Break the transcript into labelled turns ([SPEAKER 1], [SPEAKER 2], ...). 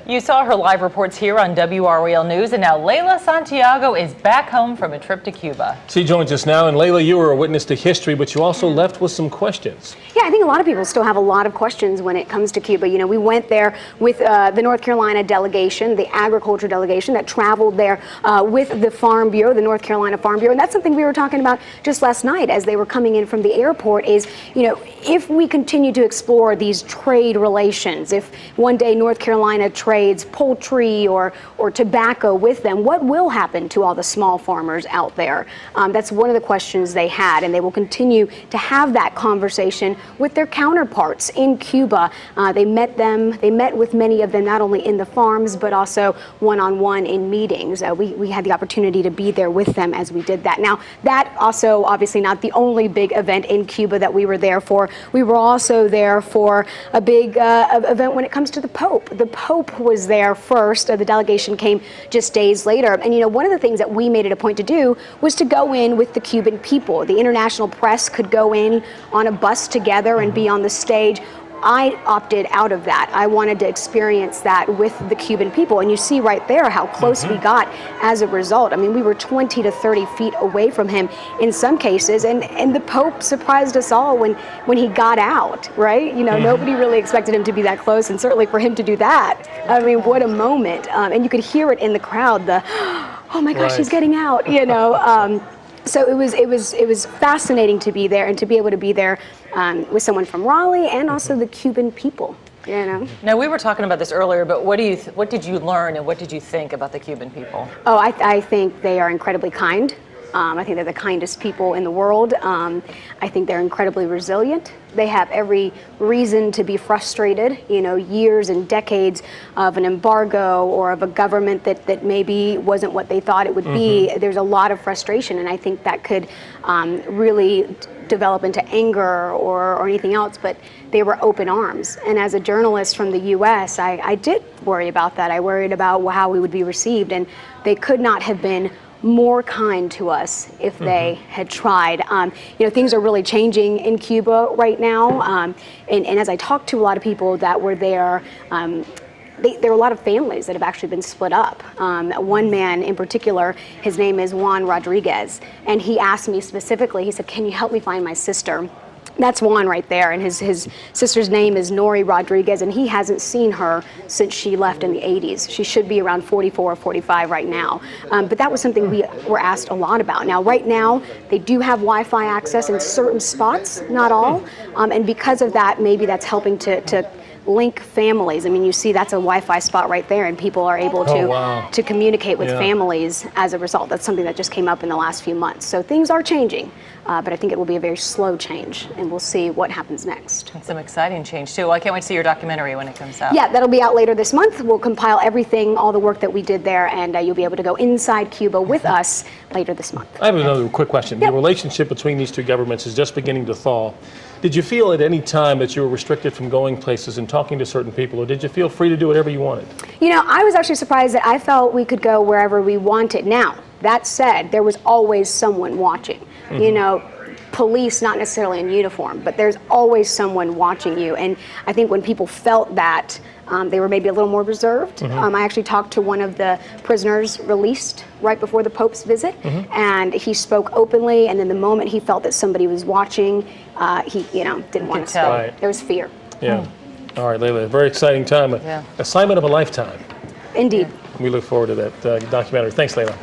[SPEAKER 1] You saw her live reports here on WRAL News, and now Leyla Santiago is back home from a trip to Cuba.
[SPEAKER 2] She joins us now, and Leyla, you were a witness to history, but you also left with some questions.
[SPEAKER 3] Yeah, I think a lot of people still have a lot of questions when it comes to Cuba. You know, we went there with the North Carolina delegation, the agriculture delegation that traveled there with the Farm Bureau, the North Carolina Farm Bureau, and that's something we were talking about just last night as they were coming in from the airport is, you know, if we continue to explore these trade relations, if one day North Carolina trades poultry or tobacco with them, what will happen to all the small farmers out there? That's one of the questions they had, and they will continue to have that conversation with their counterparts in Cuba. They met with many of them, not only in the farms, but also one-on-one in meetings. We had the opportunity to be there with them as we did that. Now, that also obviously not the only big event in Cuba that we were there for. We were also there for a big event when it comes to the Pope. The Pope was there first. The delegation came just days later. And, you know, one of the things that we made it a point to do was to go in with the Cuban people. The international press could go in on a bus together and be on the stage. I opted out of that. I wanted to experience that with the Cuban people. And you see right there how close we got as a result. I mean, we were 20 to 30 feet away from him in some cases. And the Pope surprised us all when he got out, right? You know, nobody really expected him to be that close. And certainly for him to do that, I mean, what a moment. And you could hear it in the crowd, the, oh my gosh, he's getting out, you know. So it was fascinating to be there and to be able to be there with someone from Raleigh and also the Cuban people. You know.
[SPEAKER 1] Now, we were talking about this earlier, but what did you learn and what did you think about the Cuban people?
[SPEAKER 3] Oh, I think they are incredibly kind. I think they're the kindest people in the world. I think they're incredibly resilient. They have every reason to be frustrated. You know, years and decades of an embargo or of a government that maybe wasn't what they thought it would be. There's a lot of frustration, and I think that could really develop into anger or anything else, but they were open arms. And as a journalist from the U.S., I did worry about that. I worried about how we would be received, and they could not have been more kind to us if they had tried. You know, things are really changing in Cuba right now. And as I talked to a lot of people that were there, there are a lot of families that have actually been split up. One man in particular, his name is Juan Rodriguez, and he asked me specifically, he said, "Can you help me find my sister?" That's Juan right there, and his sister's name is Nori Rodriguez, and he hasn't seen her since she left in the 80s. She should be around 44 or 45 right now. But that was something we were asked a lot about. Now, right now, they do have Wi-Fi access in certain spots, not all, and because of that, maybe that's helping to link families. I mean, you see that's a Wi-Fi spot right there, and people are able to communicate with families as a result. That's something that just came up in the last few months. So things are changing, but I think it will be a very slow change, and we'll see what happens next.
[SPEAKER 1] And some exciting change, too. Well, I can't wait to see your documentary when it comes out.
[SPEAKER 3] Yeah, that'll be out later this month. We'll compile everything, all the work that we did there, and you'll be able to go inside Cuba with us later this month.
[SPEAKER 2] I have another quick question. The relationship between these two governments is just beginning to thaw. Did you feel at any time that you were restricted from going places and talking to certain people, or did you feel free to do whatever you wanted? You
[SPEAKER 3] know, I was actually surprised that I felt we could go wherever we wanted. Now, that said, there was always someone watching. You know, police, not necessarily in uniform, but there's always someone watching you. And I think when people felt that, they were maybe a little more reserved. I actually talked to one of the prisoners released right before the Pope's visit, and he spoke openly, and then the moment he felt that somebody was watching, he, you know, didn't want to speak. There was fear.
[SPEAKER 2] Yeah. All right, Leyla, very exciting time. Assignment of a lifetime.
[SPEAKER 3] Indeed.
[SPEAKER 2] We look forward to that documentary. Thanks, Leyla.